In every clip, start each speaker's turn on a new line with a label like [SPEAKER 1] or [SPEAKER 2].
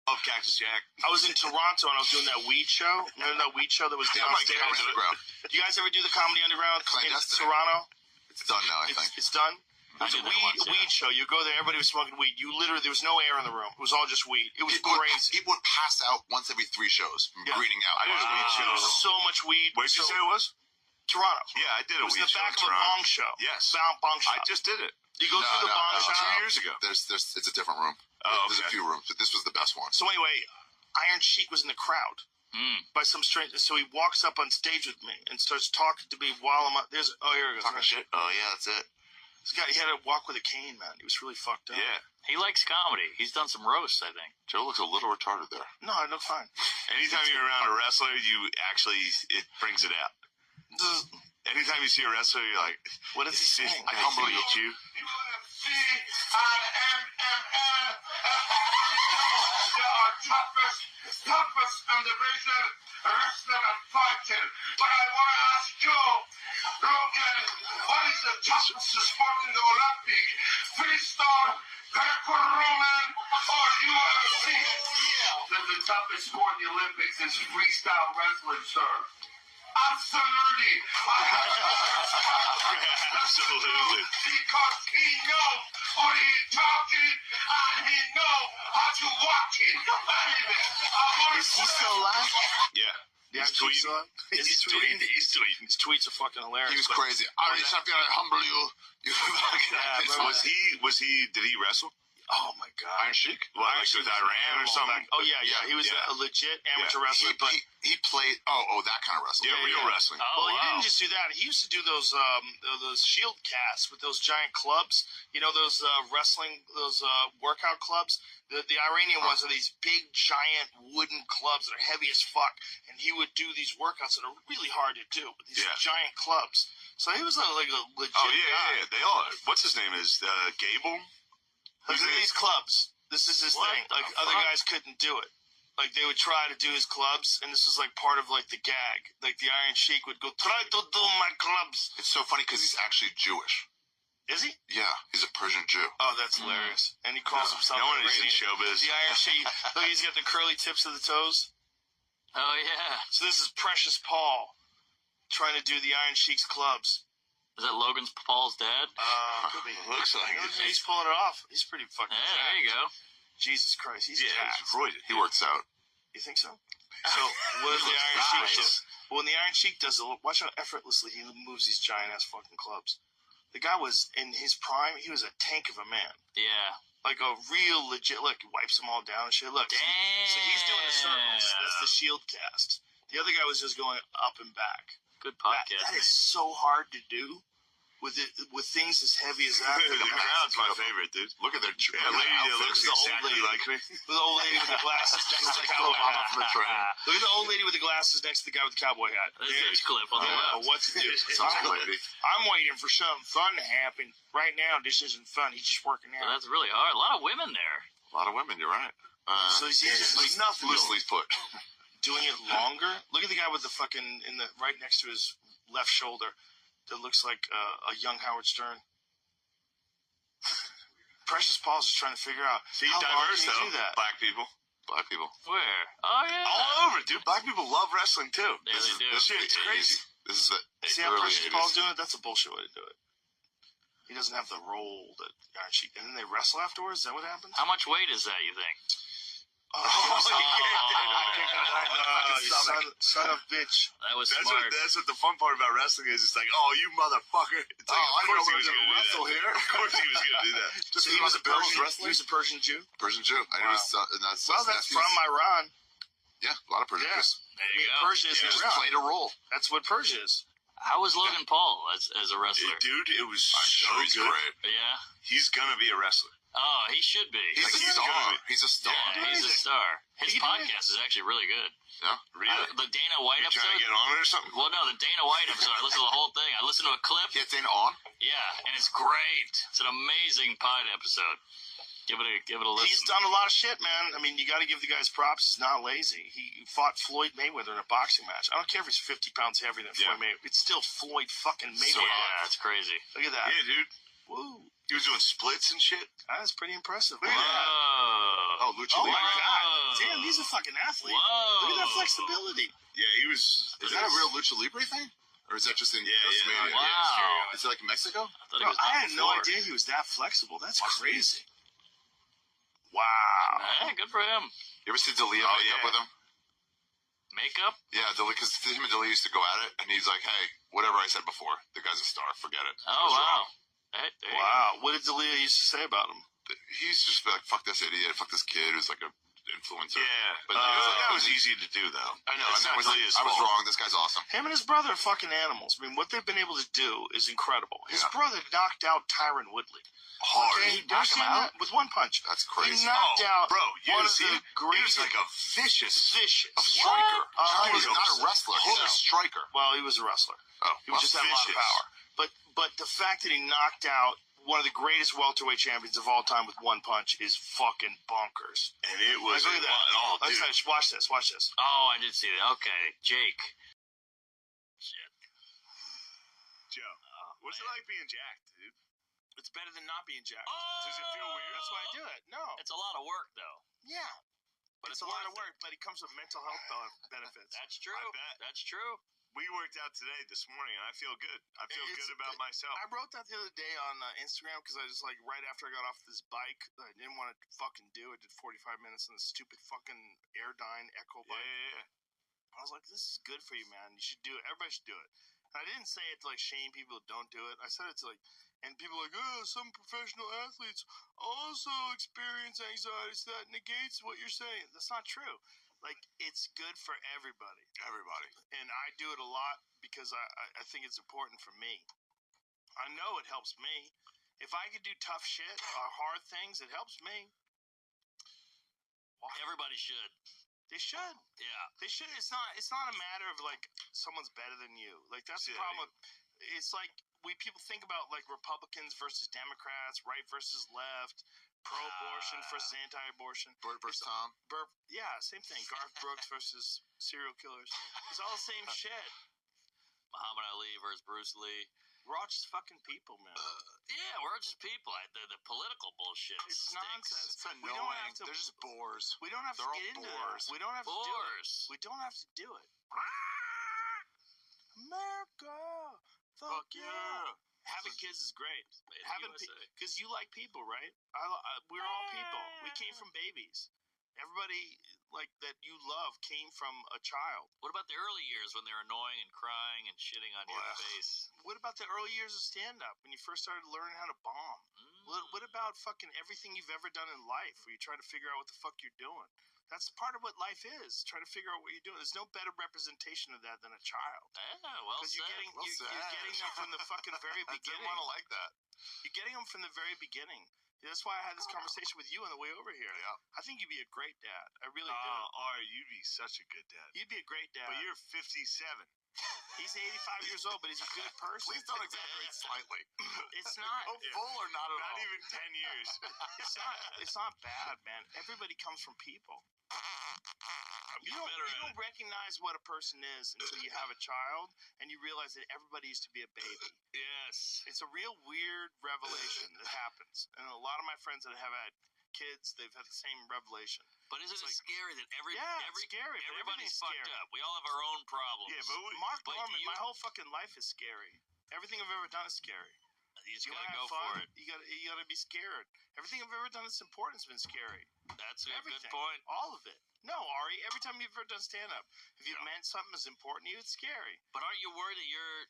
[SPEAKER 1] love Cactus Jack.
[SPEAKER 2] I was in Toronto and I was doing that weed show. Remember that weed show that was downstairs?
[SPEAKER 3] Underground.
[SPEAKER 2] Do you guys ever do the Comedy Underground in Toronto?
[SPEAKER 3] It's done now, I think.
[SPEAKER 2] It's done? It was a weed show. You go there, everybody was smoking weed. You literally, there was no air in the room. It was all just weed. It was crazy.
[SPEAKER 3] People would pass out once every 3 shows from greening out.
[SPEAKER 1] I did a weed show.
[SPEAKER 2] There was so much weed.
[SPEAKER 1] Where did you say it was?
[SPEAKER 2] Toronto.
[SPEAKER 1] Yeah, I did a weed show.
[SPEAKER 2] It was the back of a bong show.
[SPEAKER 1] Yes.
[SPEAKER 2] Bong shop.
[SPEAKER 1] I just did it.
[SPEAKER 2] You go through the bong shop
[SPEAKER 1] 2 years ago.
[SPEAKER 3] It's a different room. There's a few rooms, but this was the best one.
[SPEAKER 2] So anyway, Iron Sheik was in the crowd. By some strange, so he walks up on stage with me and starts talking to me while I'm up. Here he goes.
[SPEAKER 3] Talking shit. Oh yeah, that's it.
[SPEAKER 2] This guy, he had to walk with a cane, man. He was really fucked up.
[SPEAKER 4] Yeah. He likes comedy. He's done some roasts, I think.
[SPEAKER 3] Joe looks a little retarded there.
[SPEAKER 2] No, I look fine.
[SPEAKER 1] Anytime you're around a wrestler, it brings it out. Anytime you see a wrestler, you're like,
[SPEAKER 2] what is he saying?
[SPEAKER 1] I humbly eat you.
[SPEAKER 5] UFC and MML. They are toughest in the division, wrestling and fighting. But I want to ask Joe Rogan, what is the toughest sport in the Olympic? Freestyle, Greco-Roman, or UFC? The toughest sport in the Olympics is freestyle wrestling, sir. Absolutely.
[SPEAKER 1] Absolutely.
[SPEAKER 5] Because he knows what he's talking and he knows how to walk it.
[SPEAKER 2] Is he still alive?
[SPEAKER 1] Yeah.
[SPEAKER 2] He's tweeting.
[SPEAKER 1] He's tweeting.
[SPEAKER 2] His tweets are fucking hilarious.
[SPEAKER 3] He was crazy. I humble you.
[SPEAKER 1] Was he? Did he wrestle?
[SPEAKER 2] Oh my God.
[SPEAKER 3] Iron Sheik?
[SPEAKER 1] Well, like with Iran or something?
[SPEAKER 2] Oh yeah. He was a legit amateur wrestler, but
[SPEAKER 3] he played. Oh, that kind of wrestling.
[SPEAKER 1] Yeah, real wrestling.
[SPEAKER 2] Well, he didn't just do that. He used to do those shield casts with those giant clubs. You know those wrestling, those workout clubs. The Iranian ones are these big, giant wooden clubs that are heavy as fuck, and he would do these workouts that are really hard to do with these giant clubs. So he was like a legit guy.
[SPEAKER 1] Yeah. They all. What's his name? Is Gable?
[SPEAKER 2] Look at these clubs. This is his thing. Like other guys couldn't do it. Like they would try to do his clubs, and this was like part of like the gag. Like the Iron Sheik would go, "Try to do my clubs."
[SPEAKER 3] It's so funny because he's actually Jewish.
[SPEAKER 2] Is he?
[SPEAKER 3] Yeah, he's a Persian Jew.
[SPEAKER 2] Oh, that's hilarious. And he calls himself
[SPEAKER 1] no one is in showbiz.
[SPEAKER 2] The Iron Sheik. Look, he's got the curly tips of the toes.
[SPEAKER 4] Oh yeah.
[SPEAKER 2] So this is Precious Paul trying to do the Iron Sheik's clubs.
[SPEAKER 4] Is that Logan Paul's dad?
[SPEAKER 1] Looks like it.
[SPEAKER 2] He's pulling it off. He's pretty fucking jacked.
[SPEAKER 4] There you go.
[SPEAKER 2] Jesus Christ, he's
[SPEAKER 1] He's
[SPEAKER 2] jacked.
[SPEAKER 1] roided.
[SPEAKER 3] He works out.
[SPEAKER 2] You think so? So what does the Iron Sheik do? Well, when the Iron Sheik does it, watch how effortlessly he moves these giant ass fucking clubs. The guy was in his prime. He was a tank of a man.
[SPEAKER 4] Yeah.
[SPEAKER 2] Like a real legit. Look, he wipes them all down and shit. Look,
[SPEAKER 4] Damn.
[SPEAKER 2] so he's doing the circles. That's the shield cast. The other guy was just going up and back.
[SPEAKER 4] Good podcast.
[SPEAKER 2] That is so hard to do. With things as heavy as that.
[SPEAKER 1] The crowd's my favorite, dude.
[SPEAKER 3] Look at their
[SPEAKER 1] lady that looks exactly like me.
[SPEAKER 2] The old lady with the glasses next to the cowboy hat. Look at the old lady with the glasses next to the guy with the cowboy hat.
[SPEAKER 4] There's clip on the left.
[SPEAKER 2] What to do? I'm waiting for something fun to happen. Right now, this isn't fun. He's just working out.
[SPEAKER 4] Well, that's really hard. A lot of women there.
[SPEAKER 3] A lot of women, you're right.
[SPEAKER 2] So he's just like nothing.
[SPEAKER 3] Loosely put.
[SPEAKER 2] Doing it longer. Look at the guy with the fucking right next to his left shoulder. That looks like a young Howard Stern. Precious Paul's just trying to figure out
[SPEAKER 1] how diverse
[SPEAKER 2] long can you do that?
[SPEAKER 1] Black people.
[SPEAKER 4] Where? Oh yeah.
[SPEAKER 1] All over, dude. Black people love wrestling too.
[SPEAKER 4] Yeah, they do.
[SPEAKER 1] This shit's crazy.
[SPEAKER 3] This is the
[SPEAKER 2] See how Precious Paul's doing it? That's a bullshit way to do it. He doesn't have the role that Iron Sheik. And then they wrestle afterwards? Is that what happens?
[SPEAKER 4] How much weight is that, you think?
[SPEAKER 2] Son of bitch.
[SPEAKER 4] That was smart.
[SPEAKER 1] That's what the fun part about wrestling is. It's like, oh, you motherfucker. It's like,
[SPEAKER 3] I
[SPEAKER 1] of course he
[SPEAKER 3] know
[SPEAKER 1] was going to
[SPEAKER 3] wrestle here.
[SPEAKER 1] Of course he was going to do that.
[SPEAKER 2] So he was a Persian Jew?
[SPEAKER 3] Persian Jew. I knew
[SPEAKER 2] that's from Iran.
[SPEAKER 3] Yeah, a lot of Persian Jews.
[SPEAKER 4] There you go.
[SPEAKER 2] Persia is
[SPEAKER 3] Just played a role.
[SPEAKER 2] That's what Persia is.
[SPEAKER 4] How was Logan Paul as a wrestler?
[SPEAKER 1] Dude, it was so
[SPEAKER 3] He's
[SPEAKER 1] good.
[SPEAKER 3] great.
[SPEAKER 4] Yeah.
[SPEAKER 1] He's going to be a wrestler.
[SPEAKER 4] Oh, he should be.
[SPEAKER 3] He's a star.
[SPEAKER 4] Yeah, he's a star. His podcast is actually really good.
[SPEAKER 3] Yeah,
[SPEAKER 1] really.
[SPEAKER 4] The Dana White
[SPEAKER 1] You
[SPEAKER 4] episode.
[SPEAKER 1] trying to get on it or something?
[SPEAKER 4] Well, no, the Dana White episode. I listened to the whole thing. I listened to a clip.
[SPEAKER 3] He had Dana on.
[SPEAKER 4] Yeah, and it's great. It's an amazing pod episode. Give it a listen.
[SPEAKER 2] He's done a lot of shit, man. I mean, you got to give the guy's props. He's not lazy. He fought Floyd Mayweather in a boxing match. I don't care if he's 50 pounds heavier than Floyd Mayweather. It's still Floyd fucking Mayweather.
[SPEAKER 4] Yeah, it's crazy.
[SPEAKER 2] Look at that.
[SPEAKER 1] Yeah, dude.
[SPEAKER 2] Woo.
[SPEAKER 1] He was doing splits and shit.
[SPEAKER 2] That's pretty impressive.
[SPEAKER 1] Look at that.
[SPEAKER 3] Oh, Lucha
[SPEAKER 2] Oh,
[SPEAKER 3] Libre.
[SPEAKER 2] my God. He's a fucking athlete.
[SPEAKER 4] Whoa.
[SPEAKER 2] Look at that flexibility.
[SPEAKER 1] Yeah, he was.
[SPEAKER 3] Is that a real Lucha Libre thing? Or is that just in WrestleMania?
[SPEAKER 4] Wow.
[SPEAKER 3] Is it like in Mexico?
[SPEAKER 4] I thought he
[SPEAKER 2] Bro,
[SPEAKER 4] was
[SPEAKER 2] I
[SPEAKER 4] not
[SPEAKER 2] had no
[SPEAKER 4] before.
[SPEAKER 2] idea he was that flexible. That's crazy. Wow.
[SPEAKER 4] Hey, good for him.
[SPEAKER 3] You ever see D'Elia
[SPEAKER 1] Oh,
[SPEAKER 3] make up
[SPEAKER 1] yeah.
[SPEAKER 3] with him?
[SPEAKER 4] Makeup?
[SPEAKER 3] Yeah, because him and D'Elia used to go at it, and he's like, hey, whatever I said before, the guy's a star, forget it. I
[SPEAKER 4] Oh,
[SPEAKER 3] was
[SPEAKER 4] wow.
[SPEAKER 3] wrong.
[SPEAKER 4] Hey, there you go.
[SPEAKER 2] Wow. What did D'Elia used to say about him?
[SPEAKER 3] He used to just be like, fuck this idiot, fuck this kid who's like an influencer.
[SPEAKER 1] Yeah,
[SPEAKER 3] But
[SPEAKER 1] that was easy to do, though.
[SPEAKER 3] I know,
[SPEAKER 1] It's
[SPEAKER 3] and that
[SPEAKER 1] not
[SPEAKER 3] was like,
[SPEAKER 1] D'Elia's
[SPEAKER 3] I was
[SPEAKER 1] fault.
[SPEAKER 3] wrong, this guy's awesome.
[SPEAKER 2] Him and his brother are fucking animals. I mean, what they've been able to do is incredible. His
[SPEAKER 3] Yeah.
[SPEAKER 2] brother knocked out Tyron Woodley.
[SPEAKER 1] Hard.
[SPEAKER 2] Okay,
[SPEAKER 3] He knocked him
[SPEAKER 2] understand
[SPEAKER 3] out?
[SPEAKER 2] that? With one punch.
[SPEAKER 3] That's
[SPEAKER 2] He
[SPEAKER 3] crazy.
[SPEAKER 2] knocked out
[SPEAKER 1] Bro, you
[SPEAKER 2] one
[SPEAKER 1] didn't
[SPEAKER 2] of
[SPEAKER 1] see
[SPEAKER 2] the
[SPEAKER 1] it? He
[SPEAKER 2] greatest.
[SPEAKER 1] was like a vicious.
[SPEAKER 3] A striker.
[SPEAKER 2] Oh,
[SPEAKER 3] He was
[SPEAKER 2] he
[SPEAKER 3] not
[SPEAKER 2] was-
[SPEAKER 3] a wrestler, he was a striker.
[SPEAKER 2] Well, he was a wrestler.
[SPEAKER 3] Oh,
[SPEAKER 2] He was just had a lot of
[SPEAKER 1] vicious.
[SPEAKER 2] power. But the fact that he knocked out one of the greatest welterweight champions of all time with one punch is fucking bonkers.
[SPEAKER 1] And it was.
[SPEAKER 2] Like, look at that.
[SPEAKER 1] Oh,
[SPEAKER 2] Let's
[SPEAKER 1] dude.
[SPEAKER 2] watch this. Watch this.
[SPEAKER 4] Oh, I did see that. Okay, Jake. Shit.
[SPEAKER 1] Joe, what's it like being jacked, dude?
[SPEAKER 2] It's better than not being jacked.
[SPEAKER 4] Oh!
[SPEAKER 1] Does it feel weird?
[SPEAKER 2] That's why I do it. No.
[SPEAKER 4] It's a lot of work, though.
[SPEAKER 2] Yeah.
[SPEAKER 4] But
[SPEAKER 2] It's a lot of work, but it comes with mental health benefits.
[SPEAKER 4] That's true.
[SPEAKER 1] I bet.
[SPEAKER 4] That's true.
[SPEAKER 1] We worked out today, this morning, and I feel good. I feel
[SPEAKER 2] It's-
[SPEAKER 1] good about myself.
[SPEAKER 2] I wrote that the other day on Instagram because I just like right after I got off this bike, I didn't want to fucking do it. Did 45 minutes on this stupid fucking Airdyne Echo
[SPEAKER 1] Yeah,
[SPEAKER 2] bike.
[SPEAKER 1] yeah, yeah.
[SPEAKER 2] I was like, this is good for you, man. You should do it. Everybody should do it. And I didn't say it to like shame people who don't do it. I said it to like, and people are like, oh, some professional athletes also experience anxiety. So that negates what you're saying. That's not true. Like, it's good for everybody.
[SPEAKER 3] Everybody.
[SPEAKER 2] And I do it a lot because I think it's important for me. I know it helps me. If I could do tough shit or hard things, it helps me.
[SPEAKER 4] Everybody should.
[SPEAKER 2] They should.
[SPEAKER 4] Yeah.
[SPEAKER 2] They should. It's not a matter of like someone's better than you. Like that's the
[SPEAKER 1] Yeah,
[SPEAKER 2] problem. It's like people think about like Republicans versus Democrats, right versus left, pro-abortion versus anti-abortion.
[SPEAKER 3] Bird versus Tom.
[SPEAKER 2] Yeah, same thing. Garth Brooks versus serial killers. It's all the same shit.
[SPEAKER 4] Muhammad Ali versus Bruce Lee.
[SPEAKER 2] We're all just fucking people, man.
[SPEAKER 4] Yeah, we're just people. The political bullshit
[SPEAKER 2] It's
[SPEAKER 4] stinks.
[SPEAKER 2] nonsense.
[SPEAKER 3] It's
[SPEAKER 2] We don't
[SPEAKER 3] annoying.
[SPEAKER 2] have to.
[SPEAKER 3] They're just bores.
[SPEAKER 2] We don't have to
[SPEAKER 3] They're all
[SPEAKER 2] get into
[SPEAKER 3] bores.
[SPEAKER 2] that. We don't have to do it.
[SPEAKER 4] Bores.
[SPEAKER 2] We don't have to do it. America, fuck yeah. Having kids is great.
[SPEAKER 4] Made in
[SPEAKER 2] Having
[SPEAKER 4] USA.
[SPEAKER 2] because you like people, right? We're all people. We came from babies. Everybody like that you love came from a child.
[SPEAKER 4] What about the early years when they're annoying and crying and shitting on your
[SPEAKER 3] Well.
[SPEAKER 4] face?
[SPEAKER 2] What about the early years of stand-up when you first started learning how to bomb? What about fucking everything you've ever done in life where you try to figure out what the fuck you're doing? That's part of what life is. Try to figure out what you're doing. There's no better representation of that than a child.
[SPEAKER 4] Yeah, well
[SPEAKER 2] Because
[SPEAKER 4] said.
[SPEAKER 2] you're getting them from the fucking very
[SPEAKER 3] I didn't
[SPEAKER 2] beginning.
[SPEAKER 3] want to like that.
[SPEAKER 2] You're getting them from the very beginning. That's why I had this conversation with you on the way over here.
[SPEAKER 3] Yeah.
[SPEAKER 2] I think you'd be a great dad. I really do.
[SPEAKER 1] Ari, you'd be such a good dad.
[SPEAKER 2] You'd be a great dad.
[SPEAKER 1] But you're 57.
[SPEAKER 2] He's 85 years old, but he's a good person.
[SPEAKER 3] Please don't exaggerate slightly.
[SPEAKER 2] It's not.
[SPEAKER 3] Go full or not at
[SPEAKER 1] Not
[SPEAKER 3] all.
[SPEAKER 1] even 10 years.
[SPEAKER 2] It's not bad, man. Everybody comes from people. You don't recognize what a person is until you have a child and you realize that everybody used to be a baby.
[SPEAKER 4] Yes.
[SPEAKER 2] It's a real weird revelation that happens. And a lot of my friends that have had kids, they've had the same revelation.
[SPEAKER 4] But isn't it
[SPEAKER 2] like-
[SPEAKER 4] scary that
[SPEAKER 2] It's scary. but
[SPEAKER 4] everybody's
[SPEAKER 2] everything's
[SPEAKER 4] fucked
[SPEAKER 2] scary.
[SPEAKER 4] up? We all have our own problems.
[SPEAKER 1] Yeah, but
[SPEAKER 2] Mark
[SPEAKER 4] But
[SPEAKER 2] Norman,
[SPEAKER 4] you-
[SPEAKER 2] my whole fucking life is scary. Everything I've ever done is scary.
[SPEAKER 4] you just
[SPEAKER 2] You
[SPEAKER 4] gotta
[SPEAKER 2] wanna
[SPEAKER 4] go
[SPEAKER 2] have fun?
[SPEAKER 4] for it.
[SPEAKER 2] You gotta be scared. Everything I've ever done that's important has been scary.
[SPEAKER 4] That's a
[SPEAKER 2] Everything.
[SPEAKER 4] good point.
[SPEAKER 2] All of it. No, Ari, every time you've ever done stand up, if you meant something is important to you, it's scary.
[SPEAKER 4] But aren't you worried that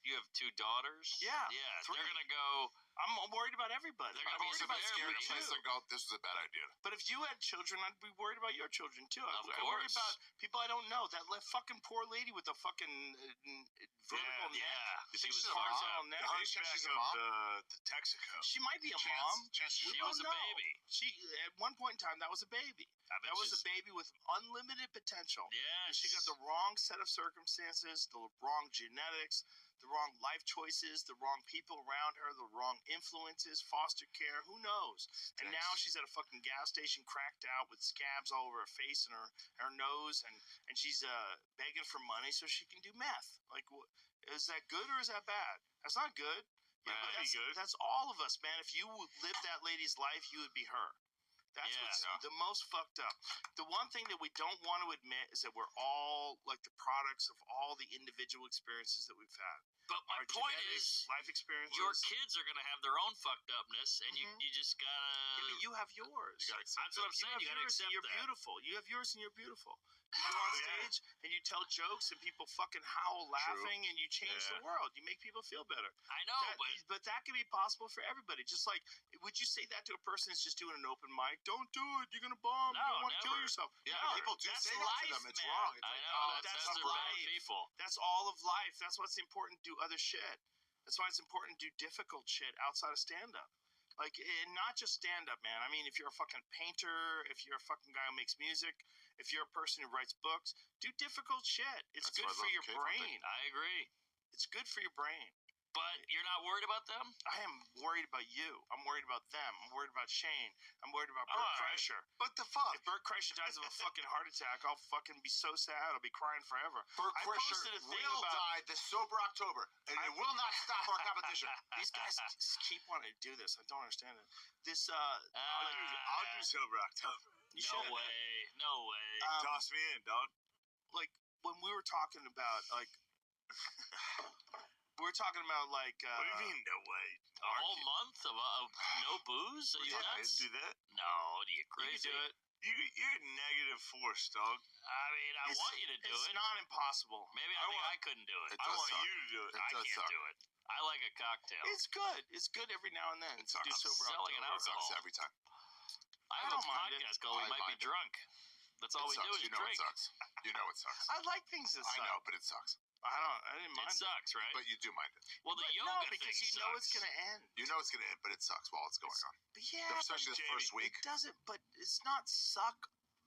[SPEAKER 4] you have two daughters?
[SPEAKER 2] Yeah,
[SPEAKER 4] Yeah.
[SPEAKER 2] 3.
[SPEAKER 4] They're gonna go.
[SPEAKER 2] I'm worried about everybody.
[SPEAKER 4] They're gonna
[SPEAKER 2] I'm
[SPEAKER 4] be
[SPEAKER 2] worried
[SPEAKER 4] some
[SPEAKER 2] about
[SPEAKER 3] Scared
[SPEAKER 2] you
[SPEAKER 3] in a place
[SPEAKER 2] too.
[SPEAKER 3] and go, this was a bad idea.
[SPEAKER 2] But if you had children, I'd be worried about your children too.
[SPEAKER 4] Of
[SPEAKER 2] I worry
[SPEAKER 4] course.
[SPEAKER 2] about people I don't know. That fucking poor lady with the fucking vertical neck.
[SPEAKER 4] Yeah.
[SPEAKER 2] You
[SPEAKER 4] She
[SPEAKER 2] think
[SPEAKER 4] was
[SPEAKER 2] she's
[SPEAKER 4] fucked
[SPEAKER 2] horizontal
[SPEAKER 4] up.
[SPEAKER 2] neck?
[SPEAKER 3] The hunchback
[SPEAKER 1] Hunchback
[SPEAKER 3] she's a mom?
[SPEAKER 1] of the Texaco.
[SPEAKER 2] She might be a mom.
[SPEAKER 3] Chance
[SPEAKER 2] We
[SPEAKER 4] She
[SPEAKER 2] don't
[SPEAKER 4] was a
[SPEAKER 2] know.
[SPEAKER 4] baby.
[SPEAKER 2] She at one point in time that was a baby.
[SPEAKER 4] I bet
[SPEAKER 2] That was
[SPEAKER 4] she's-
[SPEAKER 2] a baby with unlimited potential.
[SPEAKER 4] Yes.
[SPEAKER 2] And she got the wrong set of circumstances, the wrong genetics, the wrong life choices, the wrong people around her, the wrong influences, foster care, who knows? And now she's at a fucking gas station cracked out with scabs all over her face and her nose, and she's begging for money so she can do meth. Like, is that good or is that bad? That's not good. Yeah, but
[SPEAKER 1] That'd be good.
[SPEAKER 2] that's all of us, man. If you lived that lady's life, you would be her. That's
[SPEAKER 4] Yeah.
[SPEAKER 2] what's the most fucked up. The one thing that we don't want to admit is that we're all like the products of all the individual experiences that we've had.
[SPEAKER 4] But my
[SPEAKER 2] Our
[SPEAKER 4] point
[SPEAKER 2] genetics,
[SPEAKER 4] is,
[SPEAKER 2] life experiences.
[SPEAKER 4] your kids are going to have their own fucked upness, and
[SPEAKER 2] Mhm.
[SPEAKER 4] you just
[SPEAKER 2] Yeah,
[SPEAKER 4] gotta.
[SPEAKER 2] but you have yours.
[SPEAKER 3] You gotta accept
[SPEAKER 4] That's what I'm
[SPEAKER 3] it.
[SPEAKER 4] saying. You gotta
[SPEAKER 2] yours
[SPEAKER 4] accept
[SPEAKER 2] and you're
[SPEAKER 4] that.
[SPEAKER 2] beautiful. You have yours and you're beautiful. You go on
[SPEAKER 1] Yeah.
[SPEAKER 2] stage and you tell jokes and people fucking howl laughing and you change the
[SPEAKER 1] Yeah.
[SPEAKER 2] world. You make people feel better.
[SPEAKER 4] I know,
[SPEAKER 2] But that can be possible for everybody. Just like, would you say that to a person who's just doing an open mic? Don't do it. You're gonna bomb.
[SPEAKER 4] No,
[SPEAKER 2] you don't want to kill
[SPEAKER 4] never.
[SPEAKER 2] yourself.
[SPEAKER 3] Yeah,
[SPEAKER 2] No,
[SPEAKER 3] people do
[SPEAKER 2] that's
[SPEAKER 3] say that to
[SPEAKER 2] life,
[SPEAKER 3] them. It's
[SPEAKER 2] man.
[SPEAKER 3] wrong. It's
[SPEAKER 4] I
[SPEAKER 3] like,
[SPEAKER 4] know.
[SPEAKER 3] oh,
[SPEAKER 4] That's
[SPEAKER 2] that's
[SPEAKER 4] they're
[SPEAKER 2] life.
[SPEAKER 4] bad people.
[SPEAKER 2] That's all of life. That's why it's important to do other shit. That's why it's important to do difficult shit outside of stand-up. Like, and not just stand-up, man. I mean, if you're a fucking painter, if you're a fucking guy who makes music, if you're a person who writes books, do difficult shit. It's
[SPEAKER 3] That's
[SPEAKER 2] good
[SPEAKER 3] why I
[SPEAKER 2] for
[SPEAKER 3] love
[SPEAKER 2] your
[SPEAKER 3] cake hunting.
[SPEAKER 2] brain.
[SPEAKER 4] I agree.
[SPEAKER 2] It's good for your brain.
[SPEAKER 4] But you're not worried about them?
[SPEAKER 2] I am worried about you. I'm worried about them. I'm worried about Shane. I'm worried about Bert
[SPEAKER 1] All right.
[SPEAKER 2] Kreischer.
[SPEAKER 3] What the fuck?
[SPEAKER 2] If Bert Kreischer dies of a fucking heart attack, I'll fucking be so sad. I'll be crying forever.
[SPEAKER 3] Bert
[SPEAKER 2] I posted a
[SPEAKER 3] Kreischer
[SPEAKER 2] thing
[SPEAKER 3] will
[SPEAKER 2] about
[SPEAKER 3] die this sober October, and it will not stop our competition.
[SPEAKER 2] these guys keep wanting to do this. I don't understand it. This
[SPEAKER 1] I'll do sober October.
[SPEAKER 2] you
[SPEAKER 4] No
[SPEAKER 2] should.
[SPEAKER 4] way. No way.
[SPEAKER 1] Toss me in, dog.
[SPEAKER 2] Like when we were talking about like we were talking about like
[SPEAKER 1] What do you mean, no way?
[SPEAKER 4] A whole month of no booze? Are you
[SPEAKER 1] Yeah, I
[SPEAKER 4] nuts?
[SPEAKER 1] do that.
[SPEAKER 4] No, are you
[SPEAKER 2] you can
[SPEAKER 4] crazy?
[SPEAKER 2] do it.
[SPEAKER 1] You're negative force, dog.
[SPEAKER 4] I mean, I want you to do
[SPEAKER 2] It's
[SPEAKER 4] it.
[SPEAKER 2] not impossible.
[SPEAKER 4] Maybe I think I couldn't do it.
[SPEAKER 3] It
[SPEAKER 1] I
[SPEAKER 3] does
[SPEAKER 1] want
[SPEAKER 3] suck.
[SPEAKER 1] you to do it.
[SPEAKER 3] It
[SPEAKER 4] I
[SPEAKER 3] does
[SPEAKER 4] can't
[SPEAKER 3] suck.
[SPEAKER 4] do it. I like a cocktail.
[SPEAKER 2] It's good. It's good every now and then.
[SPEAKER 3] It
[SPEAKER 2] to do
[SPEAKER 3] sucks.
[SPEAKER 2] sober
[SPEAKER 4] selling an
[SPEAKER 2] October.
[SPEAKER 3] It sucks
[SPEAKER 4] alcohol.
[SPEAKER 3] every time.
[SPEAKER 4] I
[SPEAKER 2] I
[SPEAKER 4] have a
[SPEAKER 2] don't mind it.
[SPEAKER 4] podcast called We
[SPEAKER 3] I
[SPEAKER 4] Might Be
[SPEAKER 3] mind it.
[SPEAKER 4] Drunk. That's all
[SPEAKER 3] It
[SPEAKER 4] we
[SPEAKER 3] sucks.
[SPEAKER 4] do is
[SPEAKER 3] You know
[SPEAKER 4] drink.
[SPEAKER 3] it sucks. You know it sucks.
[SPEAKER 2] I like things that
[SPEAKER 3] I
[SPEAKER 2] suck.
[SPEAKER 3] know, but it sucks.
[SPEAKER 2] I didn't mind
[SPEAKER 4] It sucks, right?
[SPEAKER 3] But you do mind it.
[SPEAKER 4] Well, the
[SPEAKER 2] But
[SPEAKER 4] yoga
[SPEAKER 2] no,
[SPEAKER 4] thing
[SPEAKER 2] because you
[SPEAKER 4] sucks.
[SPEAKER 2] know it's gonna end.
[SPEAKER 3] You know it's gonna end, but it sucks while it's going on.
[SPEAKER 2] But yeah,
[SPEAKER 3] Especially the
[SPEAKER 1] Jamie,
[SPEAKER 3] first week.
[SPEAKER 2] it doesn't. But it's not suck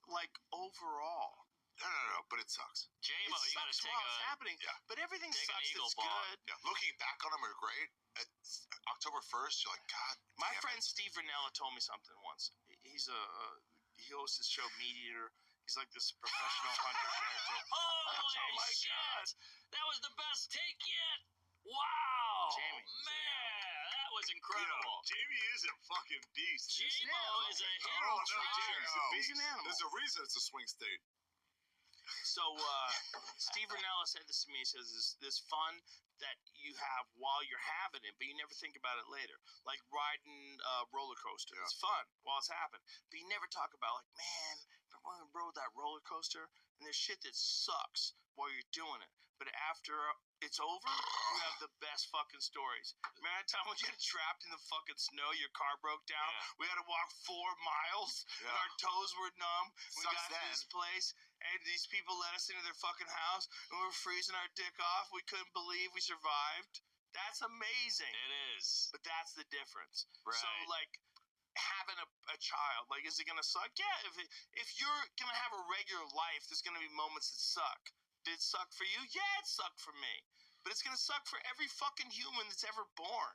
[SPEAKER 2] like overall.
[SPEAKER 3] No, but it sucks.
[SPEAKER 4] JMO,
[SPEAKER 2] It
[SPEAKER 4] you gotta
[SPEAKER 2] sucks
[SPEAKER 4] take
[SPEAKER 2] while it's
[SPEAKER 4] a.
[SPEAKER 2] happening.
[SPEAKER 3] Yeah.
[SPEAKER 2] But everything
[SPEAKER 4] take an
[SPEAKER 2] sucks.
[SPEAKER 4] Eagle
[SPEAKER 2] That's
[SPEAKER 4] bomb.
[SPEAKER 2] good.
[SPEAKER 3] Yeah, looking back on them are great. October 1st, you're like, God.
[SPEAKER 2] My
[SPEAKER 3] damn
[SPEAKER 2] friend
[SPEAKER 3] it.
[SPEAKER 2] Steve Ranella told me something once. He hosts his show Meat Eater. He's like this professional hunter character.
[SPEAKER 4] Holy
[SPEAKER 2] Oh my
[SPEAKER 4] shit! That was the best take yet. Wow,
[SPEAKER 2] Jamie,
[SPEAKER 4] man, that was
[SPEAKER 1] Yo,
[SPEAKER 4] incredible.
[SPEAKER 1] Jamie is a fucking beast.
[SPEAKER 4] JMO is a
[SPEAKER 3] Oh,
[SPEAKER 4] hero
[SPEAKER 3] no,
[SPEAKER 4] treasure.
[SPEAKER 3] Jamie's a
[SPEAKER 2] He's
[SPEAKER 3] beast.
[SPEAKER 2] an animal.
[SPEAKER 3] There's a reason it's a swing state.
[SPEAKER 2] So Steve Ranella said this to me. He says, this fun that you have while you're having it, but you never think about it later. Like riding a roller coaster.
[SPEAKER 3] Yeah.
[SPEAKER 2] It's fun while it's happening. But you never talk about, like, man, remember when we rode that roller coaster? And there's shit that sucks while you're doing it. But after it's over, you have the best fucking stories. Remember that time we got trapped in the fucking snow, your car broke down?
[SPEAKER 4] Yeah.
[SPEAKER 2] We had to walk 4 miles, and
[SPEAKER 3] Yeah.
[SPEAKER 2] our toes were numb. We
[SPEAKER 3] Sucks
[SPEAKER 2] got to
[SPEAKER 3] then.
[SPEAKER 2] this place, and these people let us into their fucking house, and we were freezing our dick off. We couldn't believe we survived. That's amazing.
[SPEAKER 4] It is.
[SPEAKER 2] But that's the difference.
[SPEAKER 4] Right.
[SPEAKER 2] So, like, having a child, like, is it gonna suck? Yeah. If you're gonna have a regular life, there's gonna be moments that suck. Did it suck for you? Yeah, it sucked for me. But it's gonna suck for every fucking human that's ever born.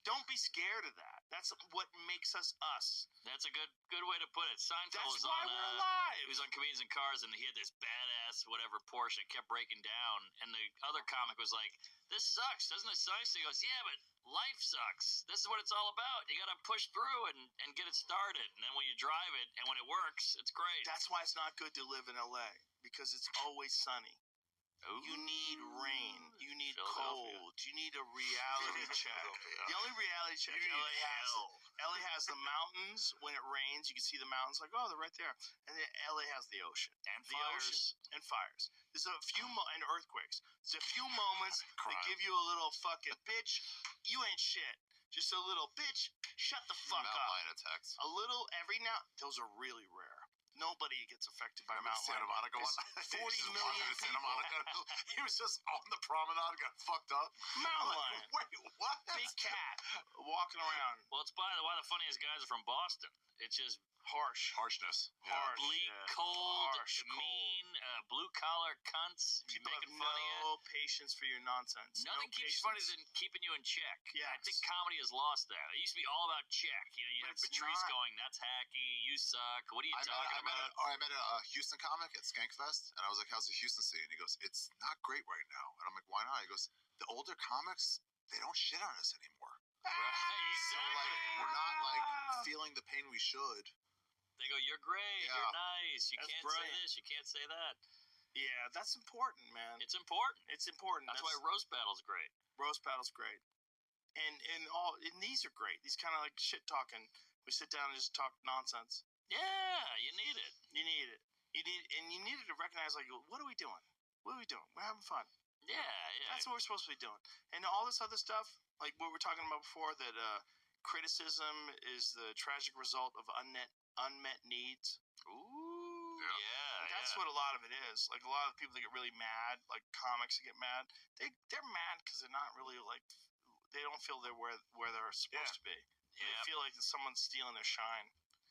[SPEAKER 2] Don't be scared of that. That's what makes us us.
[SPEAKER 4] That's a good way to put it. Seinfeld
[SPEAKER 2] That's
[SPEAKER 4] was
[SPEAKER 2] why
[SPEAKER 4] on.
[SPEAKER 2] we're
[SPEAKER 4] He
[SPEAKER 2] alive.
[SPEAKER 4] was on Comedians in Cars, and he had this badass whatever Porsche. It kept breaking down, and the other comic was like, "This sucks, doesn't it suck?" So he goes, "Yeah, but life sucks. This is what it's all about. You got to push through and get it started, and then when you drive it and when it works, it's great."
[SPEAKER 2] That's why it's not good to live in LA, because it's always sunny. You need rain. You need
[SPEAKER 4] Philadelphia.
[SPEAKER 2] cold. You need a reality check. The only reality check
[SPEAKER 1] You need
[SPEAKER 2] LA has the mountains. When it rains, you can see the mountains. Like, oh, they're right there. And then LA has the ocean.
[SPEAKER 4] And
[SPEAKER 2] The
[SPEAKER 4] fires.
[SPEAKER 2] ocean and fires. There's a few and earthquakes. There's a few moments that
[SPEAKER 3] Crime.
[SPEAKER 2] give you a little fucking bitch. You ain't shit. Just a little bitch. Shut the fuck
[SPEAKER 3] Mountain
[SPEAKER 2] up.
[SPEAKER 3] lion attacks.
[SPEAKER 2] A little every now. Those are really rare. Nobody gets affected by
[SPEAKER 3] Remember
[SPEAKER 2] mountain
[SPEAKER 3] Santa
[SPEAKER 2] lion.
[SPEAKER 3] Monica one?
[SPEAKER 2] It's
[SPEAKER 3] He
[SPEAKER 2] 40
[SPEAKER 3] was just
[SPEAKER 2] million
[SPEAKER 3] walking to Santa
[SPEAKER 2] people.
[SPEAKER 3] Monica. He was just on the promenade, got fucked up.
[SPEAKER 2] Mountain
[SPEAKER 3] I'm
[SPEAKER 2] lion.
[SPEAKER 3] like, wait, what?
[SPEAKER 2] Big cat walking around.
[SPEAKER 4] Well, it's why the funniest guys are from Boston. It's just
[SPEAKER 2] Harsh.
[SPEAKER 3] Harshness.
[SPEAKER 2] Harsh.
[SPEAKER 4] bleak,
[SPEAKER 2] yeah.
[SPEAKER 4] cold,
[SPEAKER 2] Harsh,
[SPEAKER 4] mean, blue collar cunts
[SPEAKER 2] People have
[SPEAKER 4] making fun of you.
[SPEAKER 2] no patience for your nonsense.
[SPEAKER 4] Nothing
[SPEAKER 2] no
[SPEAKER 4] keeps
[SPEAKER 2] patience.
[SPEAKER 4] you funny than keeping you in check.
[SPEAKER 2] Yes.
[SPEAKER 4] I think comedy has lost that. It used to be all about check. You know, you
[SPEAKER 2] But
[SPEAKER 4] have
[SPEAKER 2] it's
[SPEAKER 4] Patrice
[SPEAKER 2] not.
[SPEAKER 4] going, "That's hacky. You suck. What are you
[SPEAKER 3] I
[SPEAKER 4] talking about?"
[SPEAKER 3] met a Houston comic at Skankfest, and I was like, "How's the Houston scene?" And he goes, "It's not great right now." And I'm like, "Why not?" He goes, "The older comics, they don't shit on us anymore.
[SPEAKER 4] Right,
[SPEAKER 3] So like, we're not like
[SPEAKER 2] Ah!
[SPEAKER 3] feeling the pain we should."
[SPEAKER 4] They go, "You're great.
[SPEAKER 3] Yeah.
[SPEAKER 4] You're nice. You
[SPEAKER 2] That's
[SPEAKER 4] can't
[SPEAKER 2] brilliant.
[SPEAKER 4] say this. You can't say that."
[SPEAKER 2] Yeah, that's important, man.
[SPEAKER 4] It's important.
[SPEAKER 2] It's important.
[SPEAKER 4] That's why roast battle's great.
[SPEAKER 2] roast battle's great, and these are great. These kind of like shit talking. We sit down and just talk nonsense.
[SPEAKER 4] Yeah, you need it.
[SPEAKER 2] You need it. You needed to recognize, like, what are we doing? What are we doing? We're having fun.
[SPEAKER 4] Yeah, yeah.
[SPEAKER 2] That's what we're supposed to be doing. And all this other stuff, like what we were talking about before, that criticism is the tragic result of unmet needs.
[SPEAKER 4] Ooh,
[SPEAKER 3] Yeah.
[SPEAKER 4] yeah.
[SPEAKER 2] That's what a lot of it is. Like, a lot of people that get really mad, like comics that get mad, they're mad because they're not really, like, they don't feel they're where they're supposed to be. They
[SPEAKER 4] Yeah.
[SPEAKER 2] feel like someone's stealing their shine.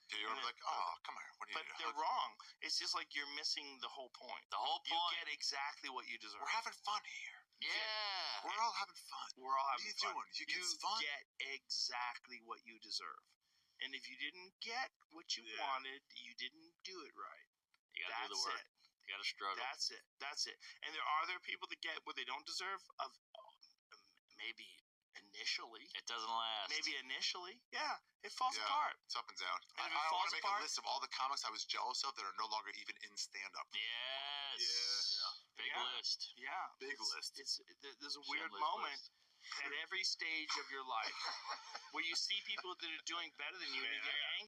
[SPEAKER 3] Yeah, you're like, oh, come here. What do you
[SPEAKER 2] But
[SPEAKER 3] do?
[SPEAKER 2] they're wrong. It's just like you're missing the whole point.
[SPEAKER 4] The whole
[SPEAKER 2] You
[SPEAKER 4] point.
[SPEAKER 2] get exactly what you deserve.
[SPEAKER 3] We're having fun here.
[SPEAKER 4] Yeah.
[SPEAKER 3] We're all having fun.
[SPEAKER 2] We're all
[SPEAKER 3] What
[SPEAKER 2] having
[SPEAKER 3] are you
[SPEAKER 2] fun.
[SPEAKER 3] doing? You get fun.
[SPEAKER 2] get exactly what you deserve. And if you didn't get what you
[SPEAKER 3] Yeah.
[SPEAKER 2] wanted, you didn't do it right.
[SPEAKER 4] You gotta do
[SPEAKER 2] That's
[SPEAKER 4] the work.
[SPEAKER 2] it.
[SPEAKER 4] You gotta struggle.
[SPEAKER 2] That's it. That's it. And there people that get what they don't deserve of maybe initially.
[SPEAKER 4] It doesn't last.
[SPEAKER 2] Maybe initially. Yeah. It falls
[SPEAKER 3] Yeah.
[SPEAKER 2] apart.
[SPEAKER 3] It's up and down.
[SPEAKER 2] And if it
[SPEAKER 3] I want
[SPEAKER 2] falls
[SPEAKER 3] to make
[SPEAKER 2] apart-
[SPEAKER 3] a list of all the comics I was jealous of that are no longer even in stand-up.
[SPEAKER 4] Yes.
[SPEAKER 3] Yeah.
[SPEAKER 4] Big
[SPEAKER 2] Yeah.
[SPEAKER 4] list.
[SPEAKER 2] Yeah.
[SPEAKER 3] Big
[SPEAKER 2] It's-
[SPEAKER 3] list.
[SPEAKER 2] There's a weird
[SPEAKER 4] Schindler's
[SPEAKER 2] moment
[SPEAKER 4] List.
[SPEAKER 2] at every stage of your life where you see people that are doing better than you and you get angry.